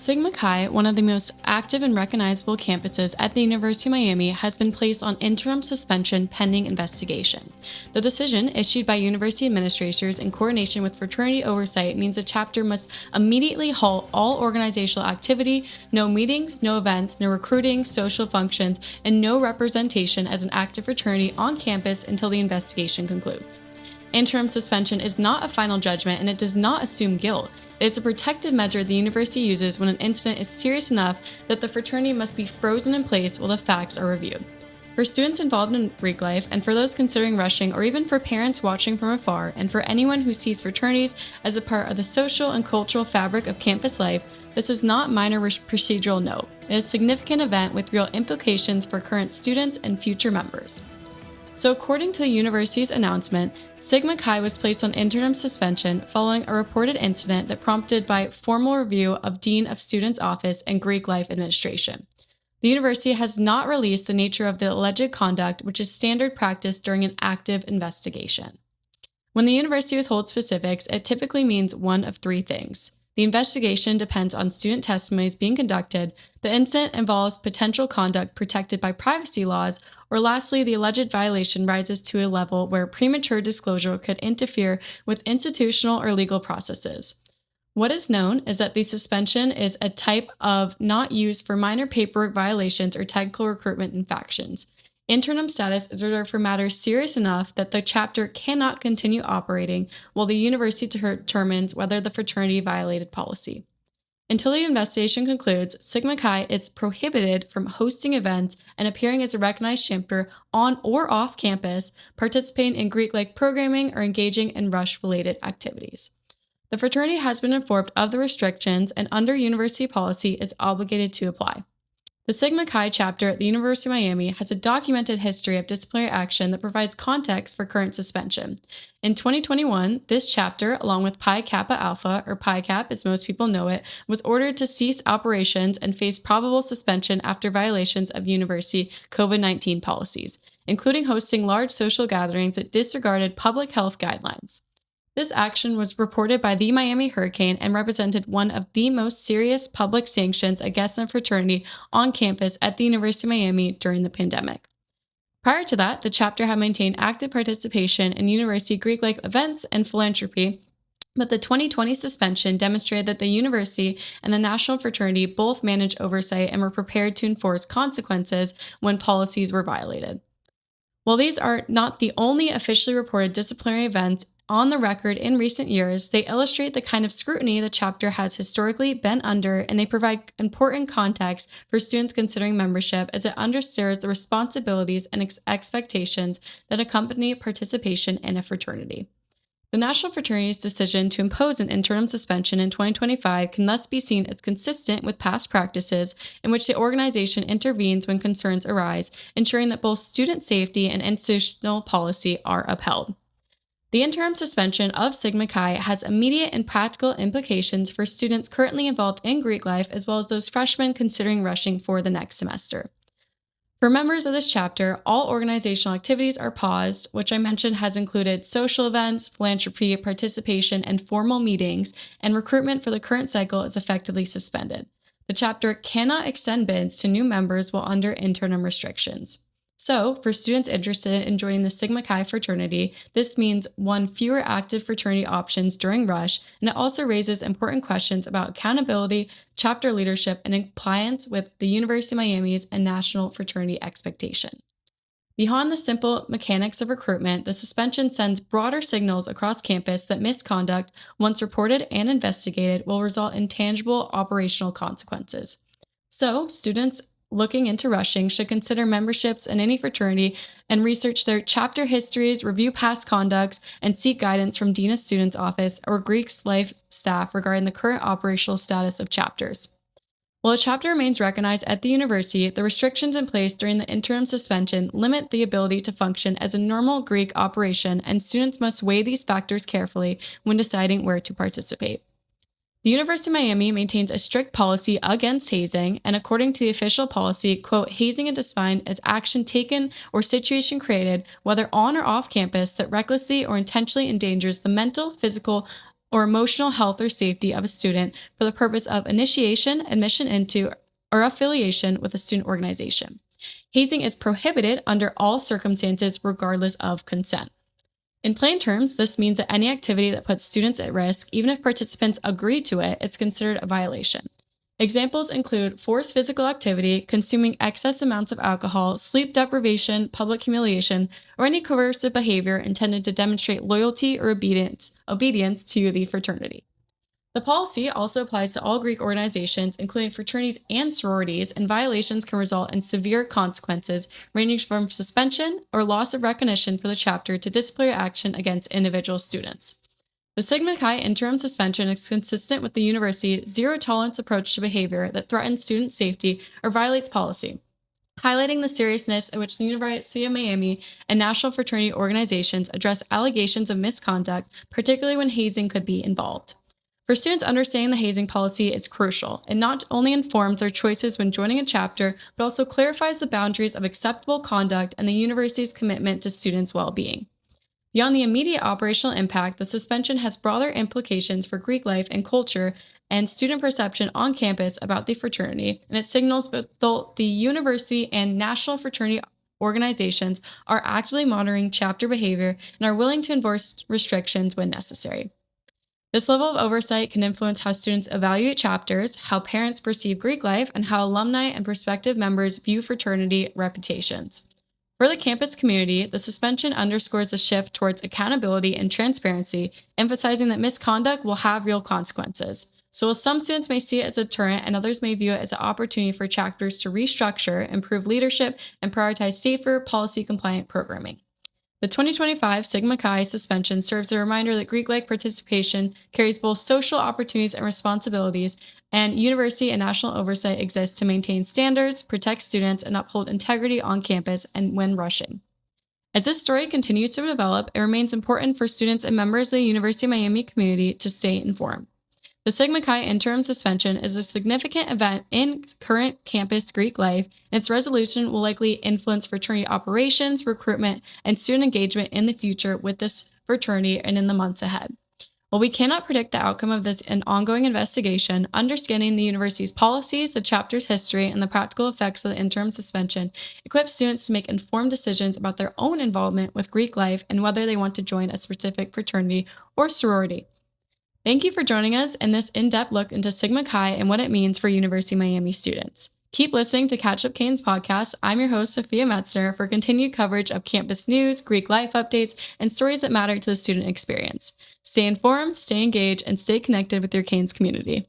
Sigma Chi, one of the most active and recognizable campuses at the University of Miami, has been placed on interim suspension pending investigation. The decision, issued by university administrators in coordination with fraternity oversight, means the chapter must immediately halt all organizational activity, no meetings, no events, no recruiting, social functions, and no representation as an active fraternity on campus until the investigation concludes. Interim suspension is not a final judgment, and it does not assume guilt. It is a protective measure the university uses when an incident is serious enough that the fraternity must be frozen in place while the facts are reviewed. For students involved in Greek life, and for those considering rushing, or even for parents watching from afar, and for anyone who sees fraternities as a part of the social and cultural fabric of campus life, this is not minor procedural note. It is a significant event with real implications for current students and future members. So according to the university's announcement, Sigma Chi was placed on interim suspension following a reported incident that prompted by formal review of Dean of Students' Office and Greek Life Administration. The university has not released the nature of the alleged conduct, which is standard practice during an active investigation. When the university withholds specifics, it typically means one of three things. The investigation depends on student testimonies being conducted, the incident involves potential conduct protected by privacy laws, or lastly, the alleged violation rises to a level where premature disclosure could interfere with institutional or legal processes. What is known is that the suspension is a type of not used for minor paperwork violations or technical recruitment infractions. Interim status is reserved for matters serious enough that the chapter cannot continue operating while the university determines whether the fraternity violated policy. Until the investigation concludes, Sigma Chi is prohibited from hosting events and appearing as a recognized chapter on or off campus, participating in Greek-like programming, or engaging in rush-related activities. The fraternity has been informed of the restrictions and under university policy is obligated to apply. The Sigma Chi chapter at the University of Miami has a documented history of disciplinary action that provides context for current suspension. In 2021, this chapter, along with Pi Kappa Alpha, or Pi Cap as most people know it, was ordered to cease operations and face probable suspension after violations of university COVID-19 policies, including hosting large social gatherings that disregarded public health guidelines. This action was reported by the Miami Hurricane and represented one of the most serious public sanctions against a fraternity on campus at the University of Miami during the pandemic. Prior to that, the chapter had maintained active participation in university Greek life events and philanthropy, but the 2020 suspension demonstrated that the university and the national fraternity both managed oversight and were prepared to enforce consequences when policies were violated. While these are not the only officially reported disciplinary events on the record in recent years, they illustrate the kind of scrutiny the chapter has historically been under, and they provide important context for students considering membership as it underscores the responsibilities and expectations that accompany participation in a fraternity. The National Fraternity's decision to impose an interim suspension in 2025 can thus be seen as consistent with past practices in which the organization intervenes when concerns arise, ensuring that both student safety and institutional policy are upheld. The interim suspension of Sigma Chi has immediate and practical implications for students currently involved in Greek life as well as those freshmen considering rushing for the next semester. For members of this chapter, all organizational activities are paused, which I mentioned has included social events, philanthropy, participation, and formal meetings, and recruitment for the current cycle is effectively suspended. The chapter cannot extend bids to new members while under interim restrictions. So, for students interested in joining the Sigma Chi fraternity, this means one, fewer active fraternity options during rush, and it also raises important questions about accountability, chapter leadership, and compliance with the University of Miami's and national fraternity expectation. Beyond the simple mechanics of recruitment, the suspension sends broader signals across campus that misconduct, once reported and investigated, will result in tangible operational consequences. So, students looking into rushing should consider memberships in any fraternity and research their chapter histories, review past conducts, and seek guidance from Dean of Students' Office or Greek life staff regarding the current operational status of chapters. While a chapter remains recognized at the university, the restrictions in place during the interim suspension limit the ability to function as a normal Greek operation, and students must weigh these factors carefully when deciding where to participate. The University of Miami maintains a strict policy against hazing, and according to the official policy, quote, hazing is defined as action taken or situation created, whether on or off campus, that recklessly or intentionally endangers the mental, physical, or emotional health or safety of a student for the purpose of initiation, admission into, or affiliation with a student organization. Hazing is prohibited under all circumstances regardless of consent. In plain terms, this means that any activity that puts students at risk, even if participants agree to it, is considered a violation. Examples include forced physical activity, consuming excess amounts of alcohol, sleep deprivation, public humiliation, or any coercive behavior intended to demonstrate loyalty or obedience to the fraternity. The policy also applies to all Greek organizations, including fraternities and sororities, and violations can result in severe consequences, ranging from suspension or loss of recognition for the chapter to disciplinary action against individual students. The Sigma Chi interim suspension is consistent with the university's zero-tolerance approach to behavior that threatens student safety or violates policy, highlighting the seriousness at which the University of Miami and national fraternity organizations address allegations of misconduct, particularly when hazing could be involved. For students, understanding the hazing policy is crucial. It not only informs their choices when joining a chapter, but also clarifies the boundaries of acceptable conduct and the university's commitment to students' well-being. Beyond the immediate operational impact, the suspension has broader implications for Greek life and culture and student perception on campus about the fraternity, and it signals that both the university and national fraternity organizations are actively monitoring chapter behavior and are willing to enforce restrictions when necessary. This level of oversight can influence how students evaluate chapters, how parents perceive Greek life, and how alumni and prospective members view fraternity reputations. For the campus community, the suspension underscores a shift towards accountability and transparency, emphasizing that misconduct will have real consequences. So while some students may see it as a deterrent and others may view it as an opportunity for chapters to restructure, improve leadership, and prioritize safer, policy-compliant programming. The 2025 Sigma Chi suspension serves as a reminder that Greek-like participation carries both social opportunities and responsibilities, and university and national oversight exists to maintain standards, protect students, and uphold integrity on campus and when rushing. As this story continues to develop, it remains important for students and members of the University of Miami community to stay informed. The Sigma Chi interim suspension is a significant event in current campus Greek life, and its resolution will likely influence fraternity operations, recruitment, and student engagement in the future with this fraternity and in the months ahead. While we cannot predict the outcome of this ongoing investigation, understanding the university's policies, the chapter's history, and the practical effects of the interim suspension equips students to make informed decisions about their own involvement with Greek life and whether they want to join a specific fraternity or sorority. Thank you for joining us in this in-depth look into Sigma Chi and what it means for University of Miami students. Keep listening to Catch Up Canes podcast. I'm your host, Sophia Metzner, for continued coverage of campus news, Greek life updates, and stories that matter to the student experience. Stay informed, stay engaged, and stay connected with your Canes community.